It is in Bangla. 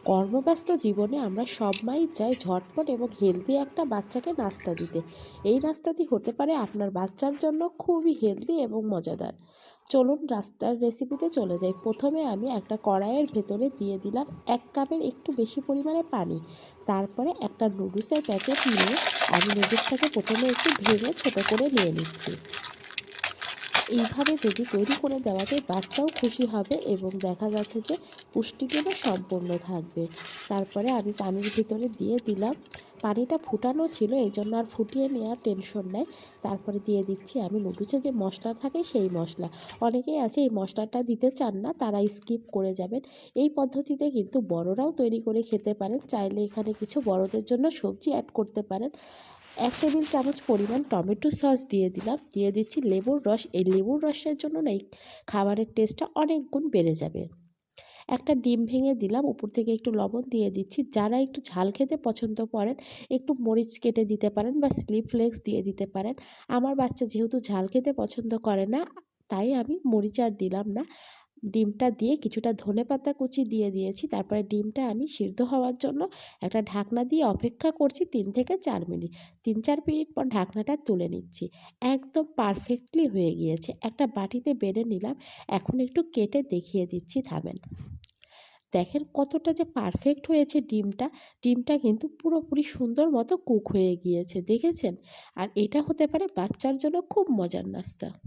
কর্মব্যস্ত জীবনে আমরা সব মাই চাই ঝটপট এবং হেলদি একটা বাচ্চাকে নাস্তা দিতে। এই নাস্তাটি হতে পারে আপনার বাচ্চার জন্য খুবই হেলদি এবং মজাদার। চলুন রাস্তার রেসিপিতে চলে যাই। প্রথমে আমি একটা কড়াইয়ের ভেতরে দিয়ে দিলাম 1 কাপের একটু বেশি পরিমাণে পানি। তারপরে একটা নুডলসের প্যাকেট নিয়ে আমি নুডলসটাকে প্রথমে একটু ভেঙে ছোট করে নিয়ে নিচ্ছি। এইভাবে যদি তৈরি করে দেওয়া যায় বাচ্চাও খুশি হবে এবং দেখা যাচ্ছে যে পুষ্টিগুণও সম্পূর্ণ থাকবে। তারপরে আমি পানির ভিতরে দিয়ে দিলাম, পানিটা ফুটানো ছিল এই জন্য আর ফুটিয়ে নেওয়ার টেনশন নেই। তারপরে দিয়ে দিচ্ছি আমি নুডলসে যে মশলা থাকে সেই মশলা। অনেকেই আছে এই মশলাটা দিতে চান না, তারা স্কিপ করে যাবেন। এই পদ্ধতিতে কিন্তু বড়রাও তৈরি করে খেতে পারেন, চাইলে এখানে কিছু বড়দের জন্য সবজি অ্যাড করতে পারেন। 1 টেবিল চামচ পরিমাণ টমেটো সস দিয়ে দিলাম, দিয়ে দিচ্ছি লেবুর রস। এই লেবুর রসের জন্য না এই খাবারের টেস্টটা অনেক গুণ বেড়ে যাবে। একটা ডিম ভেঙে দিলাম, উপর থেকে একটু লবণ দিয়ে দিচ্ছি। যারা একটু ঝাল খেতে পছন্দ করেন একটু মরিচ কেটে দিতে পারেন বা চিলি ফ্লেক্স দিয়ে দিতে পারেন। আমার বাচ্চা যেহেতু ঝাল খেতে পছন্দ করে না, তাই আমি মরিচ আর দিলাম না। ডিমটা দিয়ে কিছুটা ধনেপাতা কুচি দিয়ে দিয়েছি। তারপরে ডিমটা আমি সিদ্ধ হওয়ার জন্য একটা ঢাকনা দিয়ে অপেক্ষা করছি ৩ থেকে ৪ মিনিট। ৩-৪ মিনিট পর ঢাকনাটা তুলে নিচ্ছি। একদম পারফেক্টলি হয়ে গিয়েছে। একটা বাটিতে বেড়ে নিলাম। এখন একটু কেটে দেখিয়ে দিচ্ছি, থামেন। দেখেন কতটা যে পারফেক্ট হয়েছে ডিমটা। ডিমটা কিন্তু পুরোপুরি সুন্দর মতো কুক হয়ে গিয়েছে, দেখেছেন? আর এটা হতে পারে বাচ্চার জন্য খুব মজার নাস্তা।